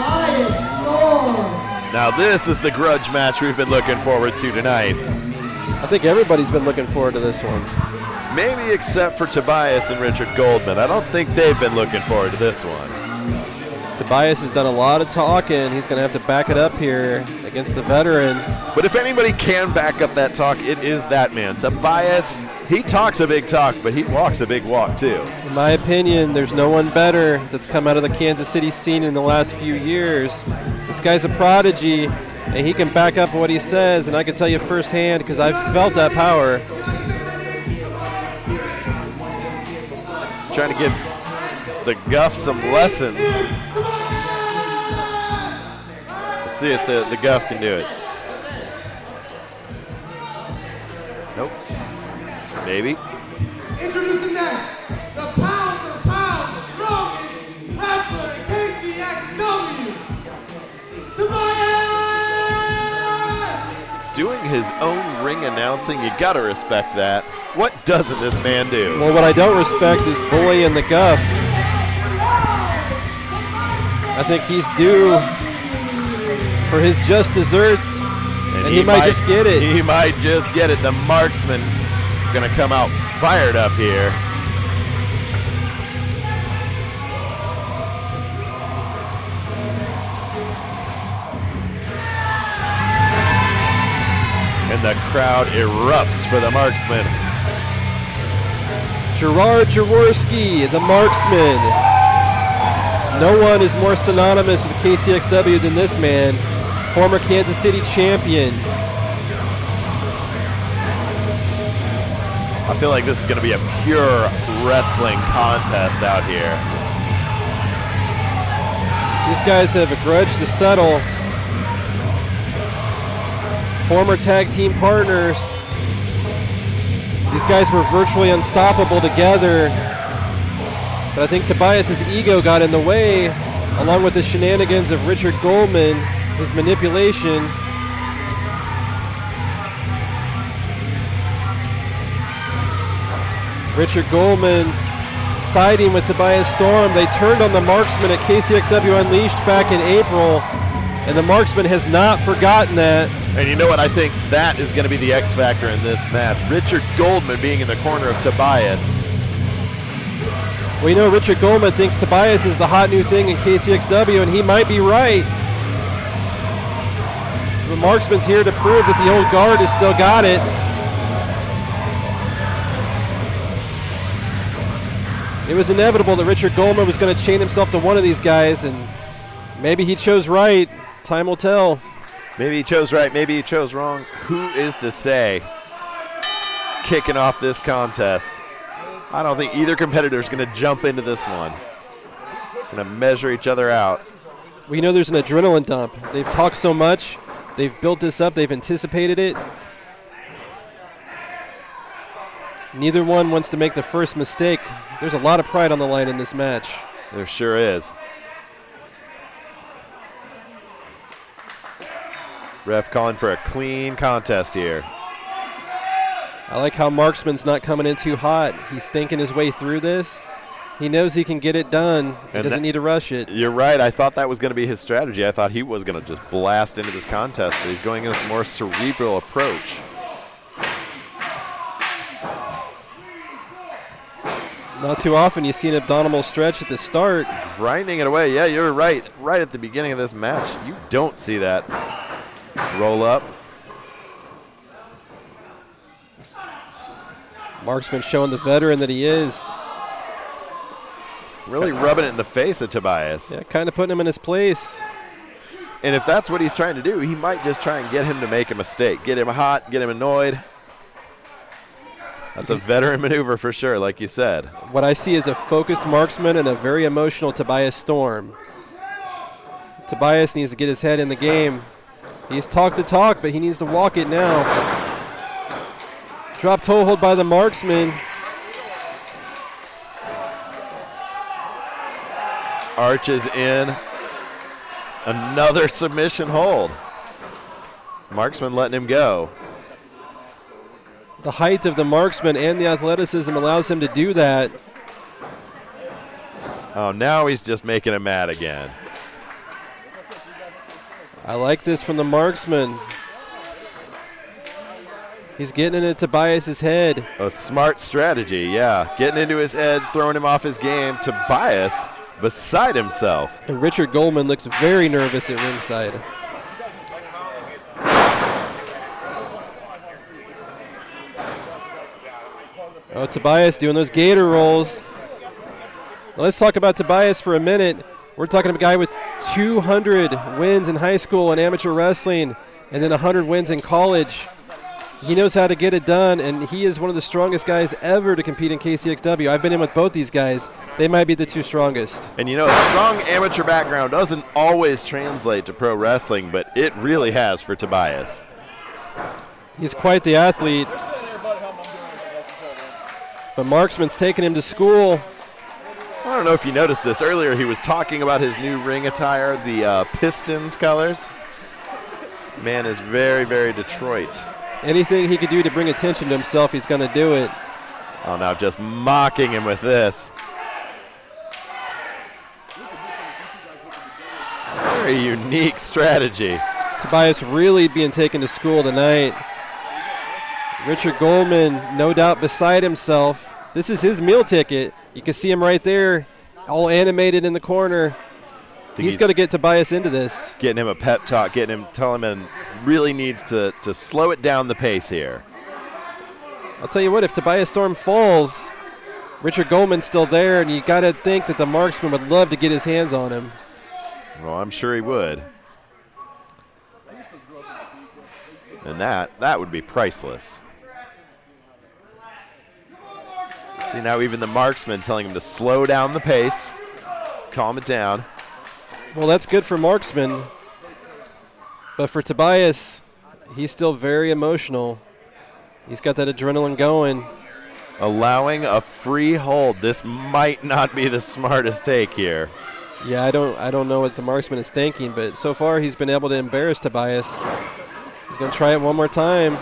Tobias Storm. Now this is the grudge match we've been looking forward to tonight. I think everybody's been looking forward to this one. Maybe except for Tobias and Richard Goldman. I don't think they've been looking forward to this one. Tobias has done a lot of talking. He's going to have to back it up here against the veteran. But if anybody can back up that talk, it is that man. Tobias, he talks a big talk, but he walks a big walk too. In my opinion, there's no one better that's come out of the Kansas City scene in the last few years. This guy's a prodigy, and he can back up what he says, and I can tell you firsthand because I've felt that power. Trying to give the Guff some lessons. Let's see if the Guff can do it. Nope. Maybe. Introducing next, the pound-for-pound strongest wrestler in KCXW, Tobias! Doing his own ring announcing, you gotta respect that. What doesn't this man do? Well, what I don't respect is Bully and the Guff. I think he's due for his just desserts, and he might just get it. He might just get it. The Marksman gonna come out fired up here. And the crowd erupts for the Marksman. Gerard Jaworski, the Marksman. No one is more synonymous with KCXW than this man, former Kansas City champion. I feel like this is going to be a pure wrestling contest out here. These guys have a grudge to settle. Former tag team partners. These guys were virtually unstoppable together. But I think Tobias' ego got in the way, along with the shenanigans of Richard Goldman, his manipulation. Richard Goldman siding with Tobias Storm. They turned on the Marksman at KCXW Unleashed back in April, and the Marksman has not forgotten that. And you know what? I think that is going to be the X factor in this match. Richard Goldman being in the corner of Tobias. We know Richard Goldman thinks Tobias is the hot new thing in KCXW, and he might be right. The Marksman's here to prove that the old guard has still got it. It was inevitable that Richard Goldman was going to chain himself to one of these guys, and maybe he chose right. Time will tell. Maybe he chose right, maybe he chose wrong. Who is to say? Kicking off this contest. I don't think either competitor is going to jump into this one. Going to measure each other out. We know there's an adrenaline dump. They've talked so much. They've built this up. They've anticipated it. Neither one wants to make the first mistake. There's a lot of pride on the line in this match. There sure is. Ref calling for a clean contest here. I like how Marksman's not coming in too hot. He's thinking his way through this. He knows he can get it done. He doesn't need to rush it. You're right. I thought that was going to be his strategy. I thought he was going to just blast into this contest, but he's going in with a more cerebral approach. Not too often you see an abdominal stretch at the start. Grinding it away. Yeah, you're right. Right at the beginning of this match, you don't see that roll up. Marksman showing the veteran that he is. Really rubbing it in the face of Tobias. Yeah, kind of putting him in his place. And if that's what he's trying to do, he might just try and get him to make a mistake. Get him hot, get him annoyed. That's a veteran maneuver for sure, like you said. What I see is a focused Marksman and a very emotional Tobias Storm. Tobias needs to get his head in the game. He's talked the talk, but he needs to walk it now. Drop toe hold by the Marksman. Arches in. Another submission hold. Marksman letting him go. The height of the Marksman and the athleticism allows him to do that. Oh, now he's just making him mad again. I like this from the Marksman. He's getting into Tobias's head. A smart strategy, yeah. Getting into his head, throwing him off his game. Tobias beside himself. And Richard Goldman looks very nervous at ringside. Oh, Tobias doing those gator rolls. Now let's talk about Tobias for a minute. We're talking about a guy with 200 wins in high school and amateur wrestling and then 100 wins in college. He knows how to get it done, and he is one of the strongest guys ever to compete in KCXW. I've been in with both these guys. They might be the two strongest. And you know, a strong amateur background doesn't always translate to pro wrestling, but it really has for Tobias. He's quite the athlete. But Marksman's taking him to school. I don't know if you noticed this. Earlier he was talking about his new ring attire, the Pistons colors. Man is very, very Detroit. Anything he could do to bring attention to himself, he's going to do it. Oh, now just mocking him with this. Very unique strategy. Tobias really being taken to school tonight. Richard Goldman, no doubt beside himself. This is his meal ticket. You can see him right there, all animated in the corner. He's got to get Tobias into this. Getting him a pep talk, telling him really needs to slow it down the pace here. I'll tell you what, if Tobias Storm falls, Richard Goldman's still there, and you got to think that the Marksman would love to get his hands on him. Well, I'm sure he would. And that would be priceless. See, now even the Marksman telling him to slow down the pace, calm it down. Well, that's good for Marksman. But for Tobias, he's still very emotional. He's got that adrenaline going. Allowing a free hold. This might not be the smartest take here. Yeah, I don't know what the Marksman is thinking, but so far he's been able to embarrass Tobias. He's going to try it one more time.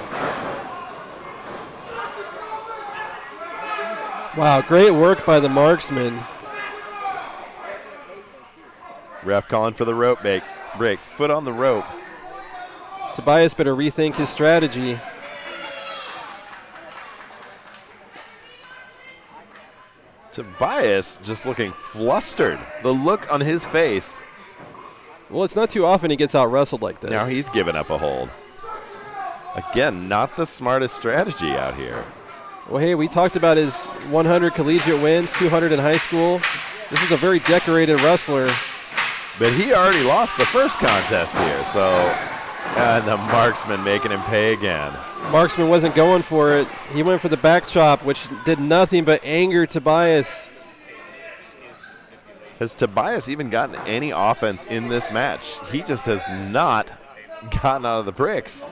Wow, great work by the Marksman. Ref calling for the rope break. Foot on the rope. Tobias better rethink his strategy. Tobias just looking flustered. The look on his face. Well, it's not too often he gets out-wrestled like this. Now he's given up a hold. Again, not the smartest strategy out here. Well, hey, we talked about his 100 collegiate wins, 200 in high school. This is a very decorated wrestler. But he already lost the first contest here, so and the Marksman making him pay again. Marksman wasn't going for it. He went for the back chop, which did nothing but anger Tobias. Has Tobias even gotten any offense in this match? He just has not gotten out of the bricks.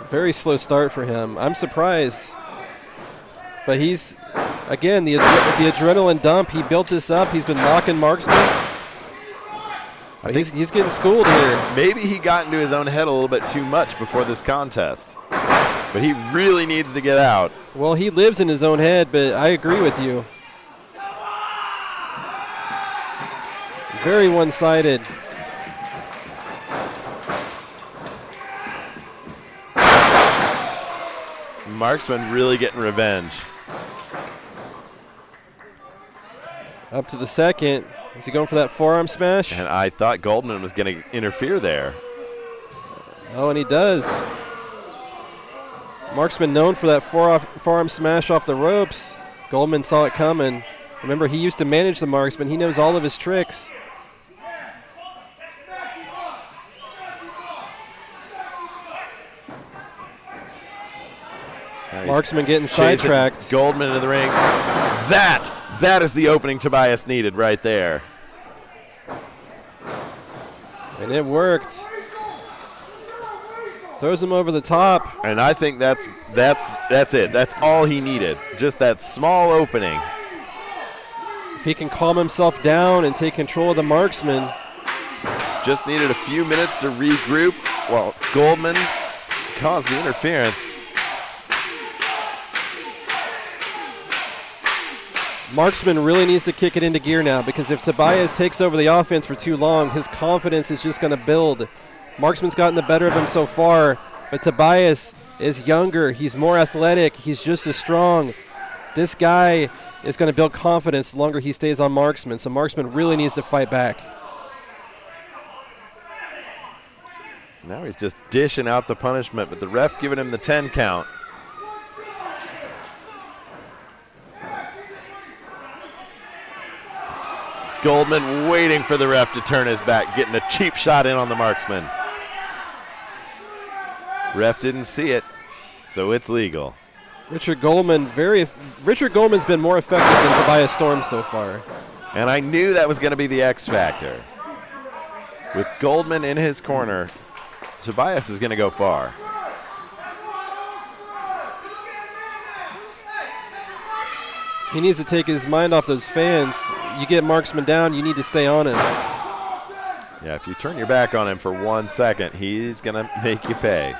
Very slow start for him. I'm surprised. But he's, again, the adrenaline dump, he built this up. He's been mocking Marksman. He's getting schooled here. Maybe he got into his own head a little bit too much before this contest. But he really needs to get out. Well, he lives in his own head, but I agree with you. Very one-sided. Marksman really getting revenge. Up to the second. Is he going for that forearm smash? And I thought Goldman was going to interfere there. Oh, and he does. Marksman known for that forearm smash off the ropes. Goldman saw it coming. Remember, he used to manage the Marksman. He knows all of his tricks. Marksman getting sidetracked. Goldman into the ring. That is the opening Tobias needed right there. And it worked. Throws him over the top. And I think that's it. That's all he needed. Just that small opening. If he can calm himself down and take control of the Marksman. Just needed a few minutes to regroup while Goldman caused the interference. Marksman really needs to kick it into gear now, because if Tobias takes over the offense for too long, his confidence is just going to build. Marksman's gotten the better of him so far, but Tobias is younger. He's more athletic. He's just as strong. This guy is going to build confidence the longer he stays on Marksman, so Marksman really needs to fight back. Now he's just dishing out the punishment, but the ref giving him the 10 count. Goldman waiting for the ref to turn his back, getting a cheap shot in on the Marksman. Ref didn't see it, so it's legal. Richard Goldman's been more effective than Tobias Storm so far. And I knew that was going to be the X factor. With Goldman in his corner, Tobias is going to go far. He needs to take his mind off those fans. You get Marksman down, you need to stay on him. Yeah, if you turn your back on him for 1 second, he's going to make you pay.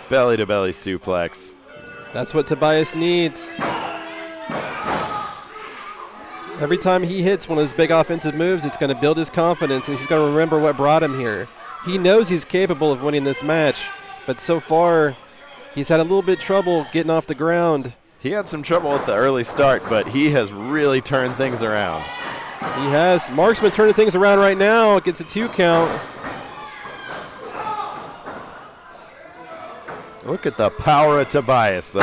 Belly-to-belly suplex. That's what Tobias needs. Every time he hits one of those big offensive moves, it's going to build his confidence, and he's going to remember what brought him here. He knows he's capable of winning this match, but so far he's had a little bit of trouble getting off the ground. He had some trouble at the early start, but he has really turned things around. He has. Marksman turning things around right now. Gets a 2 count. Look at the power of Tobias, though.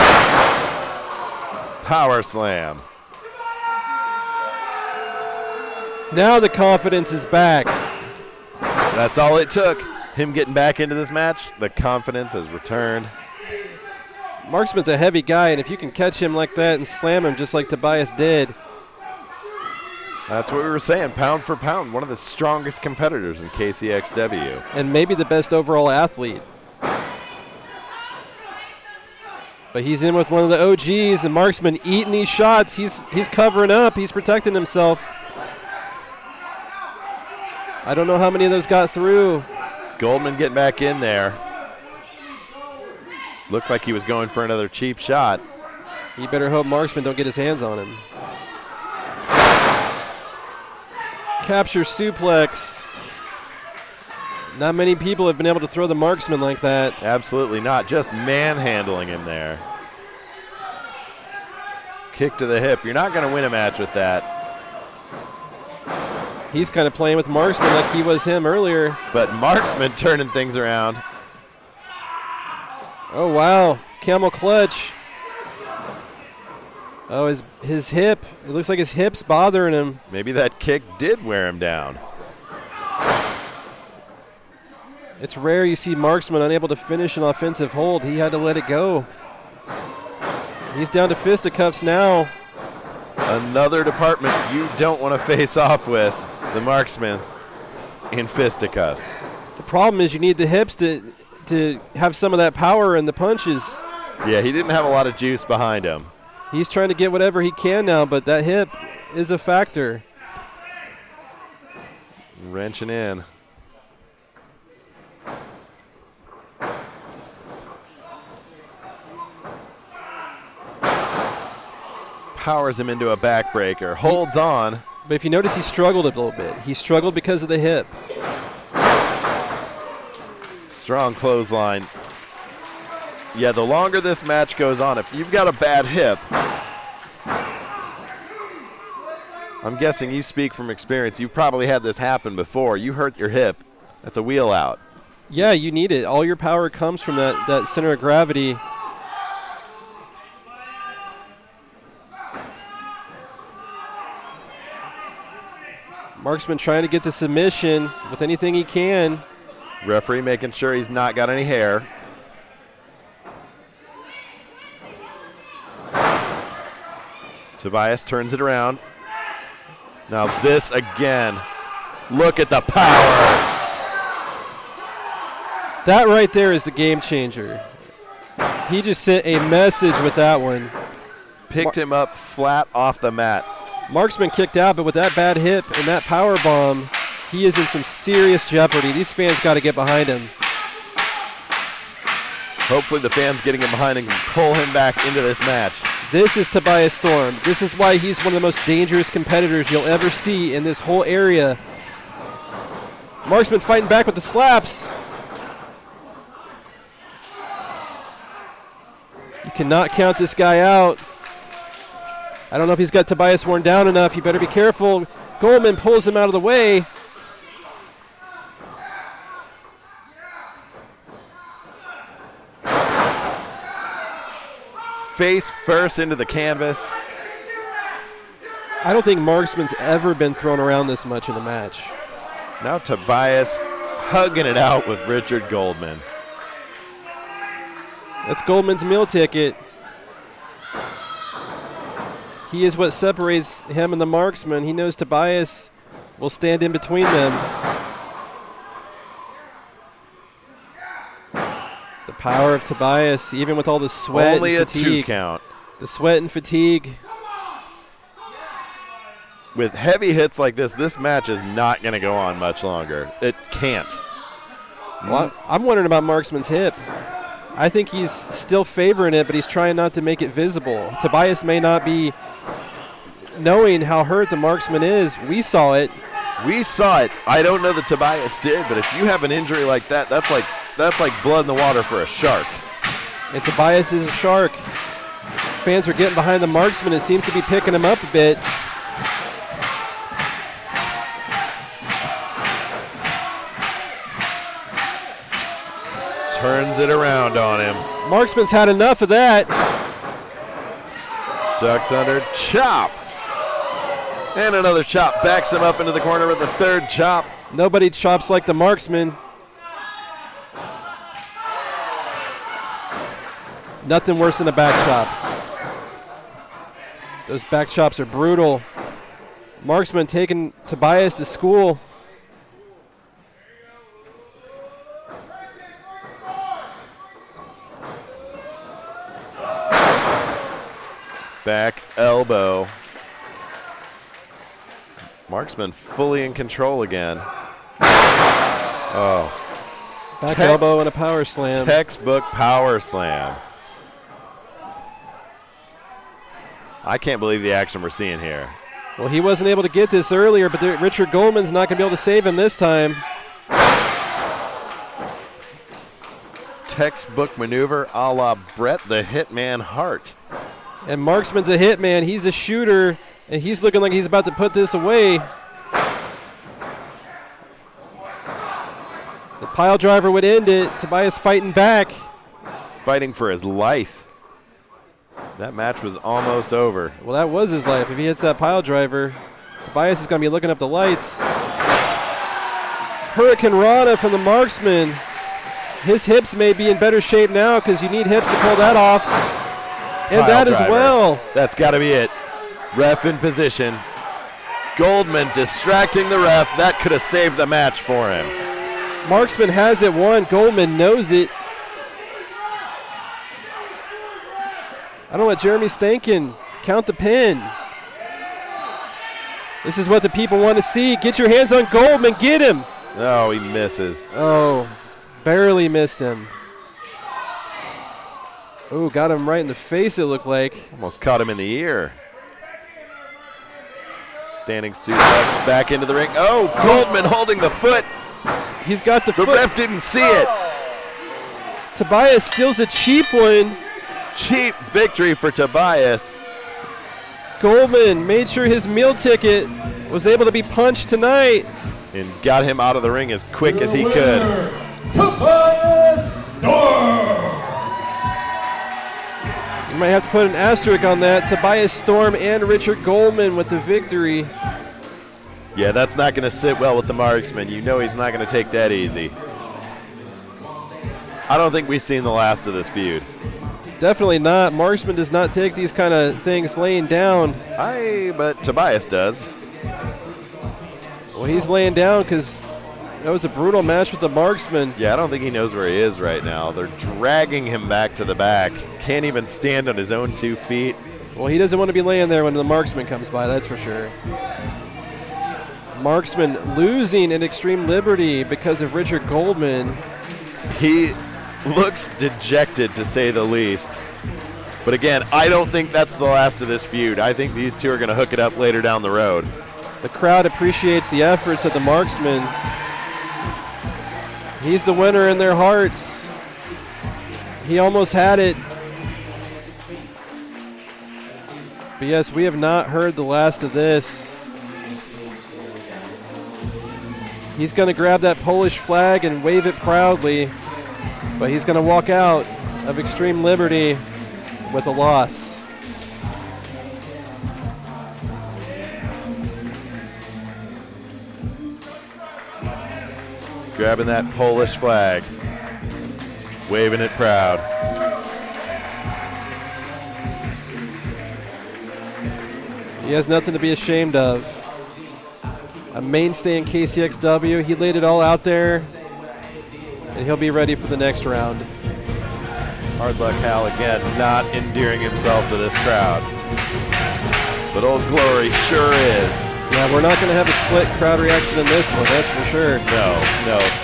Power slam. Now the confidence is back. That's all it took. Him getting back into this match, the confidence has returned. Marksman's a heavy guy, and if you can catch him like that and slam him just like Tobias did. That's what we were saying, pound for pound, one of the strongest competitors in KCXW. And maybe the best overall athlete. But he's in with one of the OGs, and Marksman eating these shots. He's covering up. He's protecting himself. I don't know how many of those got through. Goldman getting back in there. Looked like he was going for another cheap shot. You better hope Marksman don't get his hands on him. Capture suplex. Not many people have been able to throw the Marksman like that. Absolutely not. Just manhandling him there. Kick to the hip. You're not going to win a match with that. He's kind of playing with Marksman like he was him earlier. But Marksman turning things around. Oh, wow. Camel clutch. Oh, his hip. It looks like his hip's bothering him. Maybe that kick did wear him down. It's rare you see Marksman unable to finish an offensive hold. He had to let it go. He's down to fisticuffs now. Another department you don't want to face off with, the Marksman in fisticuffs. The problem is you need the hips to have some of that power in the punches. Yeah, he didn't have a lot of juice behind him. He's trying to get whatever he can now, but that hip is a factor. Wrenching in. Powers him into a backbreaker, holds on. But if you notice, he struggled a little bit. He struggled because of the hip. Strong clothesline. Yeah, the longer this match goes on, if you've got a bad hip, I'm guessing you speak from experience. You've probably had this happen before. You hurt your hip. That's a wheel out. Yeah, you need it. All your power comes from that center of gravity. Marksman trying to get the submission with anything he can. Referee making sure he's not got any hair. Tobias turns it around. Now this again. Look at the power. That right there is the game changer. He just sent a message with that one. Picked him up flat off the mat. Marksman kicked out, but with that bad hip and that power bomb, He is in some serious jeopardy. These fans got to get behind him. Hopefully the fans getting him behind him can pull him back into this match. This is Tobias Storm. This is why he's one of the most dangerous competitors you'll ever see in this whole area. Marksman fighting back with the slaps. You cannot count this guy out. I don't know if he's got Tobias worn down enough. You better be careful. Goldman pulls him out of the way. Face first into the canvas. I don't think Marksman's ever been thrown around this much in a match. Now Tobias hugging it out with Richard Goldman. That's Goldman's meal ticket. He is what separates him and the Marksman. He knows Tobias will stand in between them. The power of Tobias, even with all the sweat Only and a fatigue. 2 count. The sweat and fatigue. With heavy hits like this match is not going to go on much longer. It can't. Well, I'm wondering about Marksman's hip. I think he's still favoring it, but he's trying not to make it visible. Tobias may not be knowing how hurt the Marksman is. We saw it. We saw it. I don't know that Tobias did, but if you have an injury like that, that's like blood in the water for a shark. And Tobias is a shark. Fans are getting behind the Marksman. It seems to be picking him up a bit. Turns it around on him. Marksman's had enough of that. Ducks under, chop. And another chop. Backs him up into the corner with a third chop. Nobody chops like the Marksman. Nothing worse than a back chop. Those back chops are brutal. Marksman taking Tobias to school. Back elbow. Marksman fully in control again. Oh. Back elbow and a power slam. Textbook power slam. I can't believe the action we're seeing here. Well, he wasn't able to get this earlier, but Richard Goldman's not going to be able to save him this time. Textbook maneuver a la Bret the Hitman Hart. And Marksman's a hitman. He's a shooter, and he's looking like he's about to put this away. The pile driver would end it. Tobias fighting back. Fighting for his life. That match was almost over. Well, that was his life. If he hits that pile driver, Tobias is going to be looking up the lights. Hurricane Rana from the Marksman. His hips may be in better shape now because you need hips to pull that off. And Pile that as driver. well. That's got to be it. Ref in position. Goldman distracting the ref. That could have saved the match for him. Marksman has it won. Goldman knows it. I don't know what Jeremy's thinking. Count the pin. This is what the people want to see. Get your hands on Goldman. Get him. Oh, he misses. Oh, barely missed him. Oh, got him right in the face, it looked like. Almost caught him in the ear. Standing suplex back into the ring. Oh, Goldman holding the foot. He's got the foot. The ref didn't see it. Tobias steals a cheap one. Cheap victory for Tobias. Goldman made sure his meal ticket was able to be punched tonight. And got him out of the ring as quick as he could. Tobias Storm. You might have to put an asterisk on that. Tobias Storm and Richard Goldman with the victory. Yeah, that's not going to sit well with the Marksman. You know he's not going to take that easy. I don't think we've seen the last of this feud. Definitely not. Marksman does not take these kind of things laying down. But Tobias does. Well, he's laying down because that was a brutal match with the Marksman. Yeah, I don't think he knows where he is right now. They're dragging him back to the back. Can't even stand on his own 2 feet. Well, he doesn't want to be laying there when the Marksman comes by, that's for sure. Marksman losing in Extreme Liberty because of Richard Goldman. He looks dejected, to say the least. But again, I don't think that's the last of this feud. I think these two are going to hook it up later down the road. The crowd appreciates the efforts of the Marksman. He's the winner in their hearts. He almost had it. But yes, we have not heard the last of this. He's going to grab that Polish flag and wave it proudly, but he's going to walk out of Extreme Liberty with a loss. Grabbing that Polish flag, waving it proud. He has nothing to be ashamed of. A mainstay in KCXW. He laid it all out there, and he'll be ready for the next round. Hard luck Hal again, not endearing himself to this crowd. But Old Glory sure is. Yeah, we're not going to have a split crowd reaction in this one, that's for sure. No.